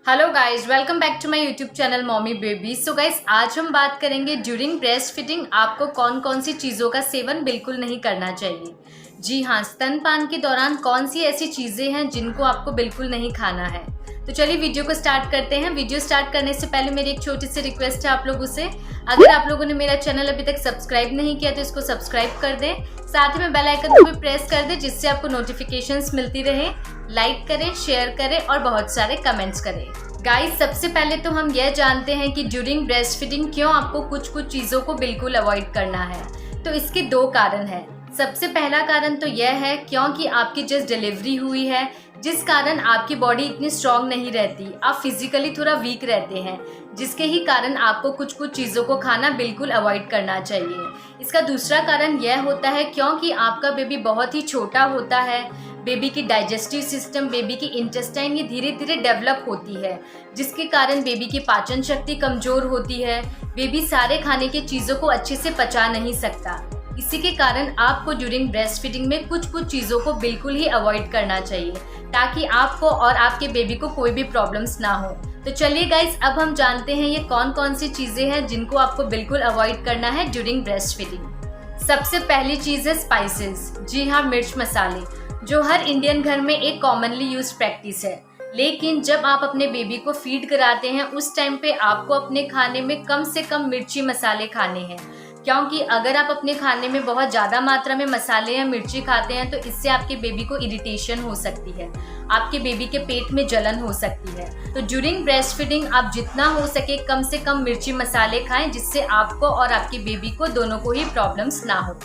Hello guys, welcome back to my YouTube channel mommy baby. So guys, आज हम बात करेंगे ड्यूरिंग ब्रेस्ट फीडिंग आपको कौन कौन सी चीज़ों का सेवन बिल्कुल नहीं करना चाहिए। जी हाँ, स्तनपान के दौरान कौन सी ऐसी चीज़ें हैं जिनको आपको बिल्कुल नहीं खाना है। तो चलिए वीडियो को स्टार्ट करते हैं। वीडियो स्टार्ट करने से पहले मेरी एक छोटी सी रिक्वेस्ट है आप लोगों से, अगर आप लोगों ने मेरा चैनल अभी तक सब्सक्राइब नहीं किया तो इसको सब्सक्राइब कर दें, साथ में बेल आइकन को भी प्रेस कर दें जिससे आपको नोटिफिकेशंस मिलती रहे। लाइक करें, शेयर करें और बहुत सारे कमेंट्स करें। गाइस, सबसे पहले तो हम यह जानते हैं कि ड्यूरिंग ब्रेस्ट फीडिंग क्यों आपको कुछ चीज़ों को बिल्कुल अवॉइड करना है। तो इसके दो कारण हैं। सबसे पहला कारण तो यह है क्योंकि आपकी जस्ट डिलीवरी हुई है, जिस कारण आपकी बॉडी इतनी स्ट्रांग नहीं रहती, आप फिजिकली थोड़ा वीक रहते हैं, जिसके ही कारण आपको कुछ चीज़ों को खाना बिल्कुल अवॉइड करना चाहिए। इसका दूसरा कारण यह होता है क्योंकि आपका बेबी बहुत ही छोटा होता है, बेबी की डाइजेस्टिव सिस्टम, बेबी की इंटेस्टाइन ये धीरे धीरे डेवलप होती है, जिसके कारण बेबी की पाचन शक्ति कमज़ोर होती है। बेबी सारे खाने की चीज़ों को अच्छे से पचा नहीं सकता। इसी के कारण आपको ड्यूरिंग ब्रेस्ट फीडिंग में कुछ चीज़ों को बिल्कुल ही अवॉइड करना चाहिए, ताकि आपको और आपके बेबी को कोई भी प्रॉब्लम्स ना हो। तो चलिए गाइस, अब हम जानते हैं ये कौन कौन सी चीज़ें हैं जिनको आपको बिल्कुल अवॉइड करना है ड्यूरिंग ब्रेस्ट फीडिंग। सबसे पहली चीज़ है स्पाइसेस। जी हाँ, मिर्च मसाले, जो हर इंडियन घर में एक कॉमनली यूज प्रैक्टिस है। लेकिन जब आप अपने बेबी को फीड कराते हैं उस टाइम पे आपको अपने खाने में कम से कम मिर्ची मसाले खाने हैं, क्योंकि अगर आप अपने खाने में बहुत ज़्यादा मात्रा में मसाले या मिर्ची खाते हैं तो इससे आपके बेबी को इरिटेशन हो सकती है, आपके बेबी के पेट में जलन हो सकती है। तो ड्यूरिंग ब्रेस्ट फीडिंग आप जितना हो सके कम से कम मिर्ची मसाले खाएं, जिससे आपको और आपके बेबी को दोनों को ही प्रॉब्लम्स ना हो।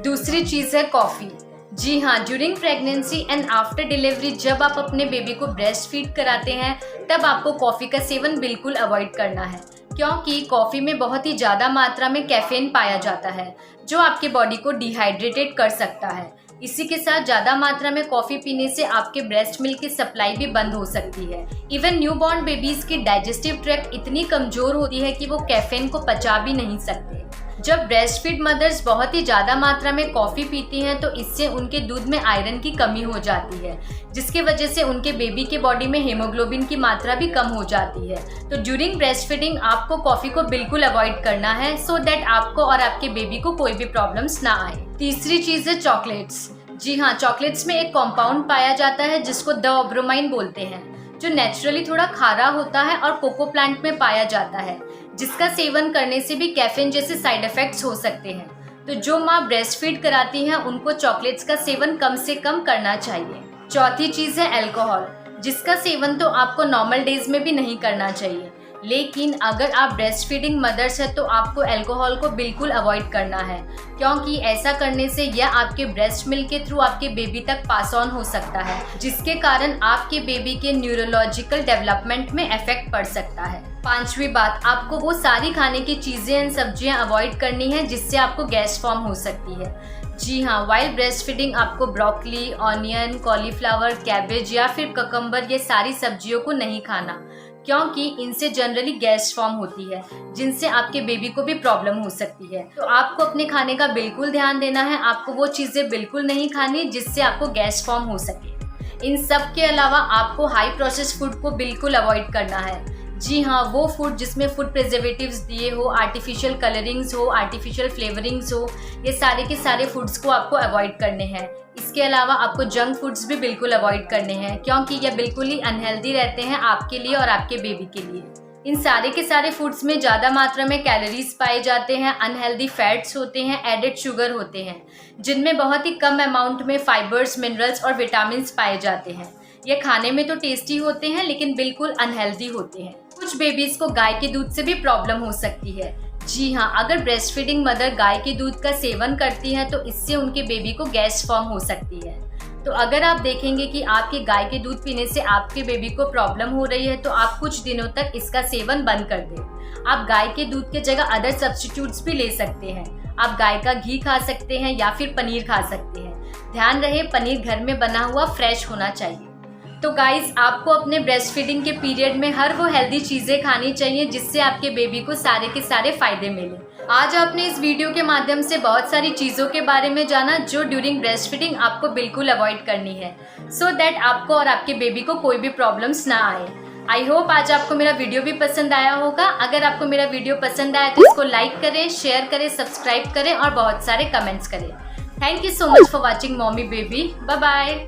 दूसरी चीज़ है कॉफ़ी। जी हाँ, during pregnancy and after delivery जब आप अपने बेबी को ब्रेस्ट फीड कराते हैं तब आपको कॉफ़ी का सेवन बिल्कुल अवॉइड करना है, क्योंकि कॉफ़ी में बहुत ही ज़्यादा मात्रा में कैफीन पाया जाता है, जो आपके बॉडी को डिहाइड्रेटेड कर सकता है। इसी के साथ ज़्यादा मात्रा में कॉफ़ी पीने से आपके ब्रेस्ट मिल्क की सप्लाई भी बंद हो सकती है। इवन न्यूबॉर्न बेबीज़ की डाइजेस्टिव ट्रैक्ट इतनी कमज़ोर होती है कि वो कैफीन को पचा भी नहीं सकते। जब ब्रेस्ट फीड मदर्स बहुत ही ज़्यादा मात्रा में कॉफ़ी पीती हैं तो इससे उनके दूध में आयरन की कमी हो जाती है, जिसके वजह से उनके बेबी के बॉडी में हीमोग्लोबिन की मात्रा भी कम हो जाती है। तो ड्यूरिंग ब्रेस्ट फीडिंग आपको कॉफ़ी को बिल्कुल अवॉइड करना है, सो दैट आपको और आपके बेबी को कोई भी प्रॉब्लम्स ना आए। तीसरी चीज़ है चॉकलेट्स। जी हाँ, चॉकलेट्स में एक कॉम्पाउंड पाया जाता है जिसको देओब्रोमाइन बोलते हैं, जो नेचुरली थोड़ा खारा होता है और कोको प्लांट में पाया जाता है, जिसका सेवन करने से भी कैफीन जैसे साइड इफेक्ट्स हो सकते हैं। तो जो माँ ब्रेस्ट फीड कराती हैं उनको चॉकलेट्स का सेवन कम से कम करना चाहिए। चौथी चीज़ है अल्कोहल, जिसका सेवन तो आपको नॉर्मल डेज में भी नहीं करना चाहिए, लेकिन अगर आप ब्रेस्ट फीडिंग मदर्स हैं तो आपको अल्कोहल को बिल्कुल अवॉइड करना है, क्योंकि ऐसा करने से यह आपके ब्रेस्ट मिल्क के थ्रू आपके बेबी तक पास ऑन हो सकता है, जिसके कारण आपके बेबी के न्यूरोलॉजिकल डेवलपमेंट में इफेक्ट पड़ सकता है। पांचवी बात, आपको वो सारी खाने की चीज़ें एंड सब्जियां अवॉइड करनी है जिससे आपको गैस फॉर्म हो सकती है। जी हाँ, वाइल ब्रेस्ट फीडिंग आपको ब्रोकली, ऑनियन, कॉलीफ्लावर, कैबेज या फिर ककम्बर ये सारी सब्जियों को नहीं खाना, क्योंकि इनसे जनरली गैस फॉर्म होती है, जिनसे आपके बेबी को भी प्रॉब्लम हो सकती है। तो आपको अपने खाने का बिल्कुल ध्यान देना है, आपको वो चीज़ें बिल्कुल नहीं खानी जिससे आपको गैस फॉर्म हो सके। इन सब के अलावा आपको हाई प्रोसेस फूड को बिल्कुल अवॉइड करना है। जी हाँ, वो फूड जिसमें फूड प्रिजर्वेटिव्स दिए हो, आर्टिफिशियल कलरिंग्स हो, आर्टिफिशियल फ्लेवरिंग्स हो, ये सारे के सारे फूड्स को आपको अवॉइड करने हैं। इसके अलावा आपको जंक फूड्स भी बिल्कुल अवॉइड करने हैं, क्योंकि ये बिल्कुल ही अनहेल्दी रहते हैं आपके लिए और आपके बेबी के लिए। इन सारे के सारे फूड्स में ज़्यादा मात्रा में कैलोरीज पाए जाते हैं, अनहेल्दी फैट्स होते हैं, एडेड शुगर होते हैं, जिनमें बहुत ही कम अमाउंट में फाइबर्स, मिनरल्स और विटामिन पाए जाते हैं। ये खाने में तो टेस्टी होते हैं लेकिन बिल्कुल अनहेल्दी होते हैं। कुछ बेबीज को गाय के दूध से भी प्रॉब्लम हो सकती है। जी हाँ, अगर ब्रेस्ट फीडिंग मदर गाय के दूध का सेवन करती है तो इससे उनके बेबी को गैस फॉर्म हो सकती है। तो अगर आप देखेंगे कि आपके गाय के दूध पीने से आपके बेबी को प्रॉब्लम हो रही है तो आप कुछ दिनों तक इसका सेवन बंद कर दें। आप गाय के दूध के जगह अदर सब्स्टिट्यूट्स भी ले सकते हैं। आप गाय का घी खा सकते हैं या फिर पनीर खा सकते हैं। ध्यान रहे, पनीर घर में बना हुआ फ्रेश होना चाहिए। तो गाइस, आपको अपने ब्रेस्ट फीडिंग के पीरियड में हर वो हेल्दी चीज़ें खानी चाहिए जिससे आपके बेबी को सारे के सारे फायदे मिले। आज आपने इस वीडियो के माध्यम से बहुत सारी चीज़ों के बारे में जाना जो ड्यूरिंग ब्रेस्ट फीडिंग आपको बिल्कुल अवॉइड करनी है, सो दैट आपको और आपके बेबी को कोई भी प्रॉब्लम्स ना आए। आई होप आज आपको मेरा वीडियो भी पसंद आया होगा। अगर आपको मेरा वीडियो पसंद आया तो इसको लाइक करें, शेयर करें, सब्सक्राइब करें और बहुत सारे कमेंट्स करें। Thank you so much for watching mommy baby. Bye bye.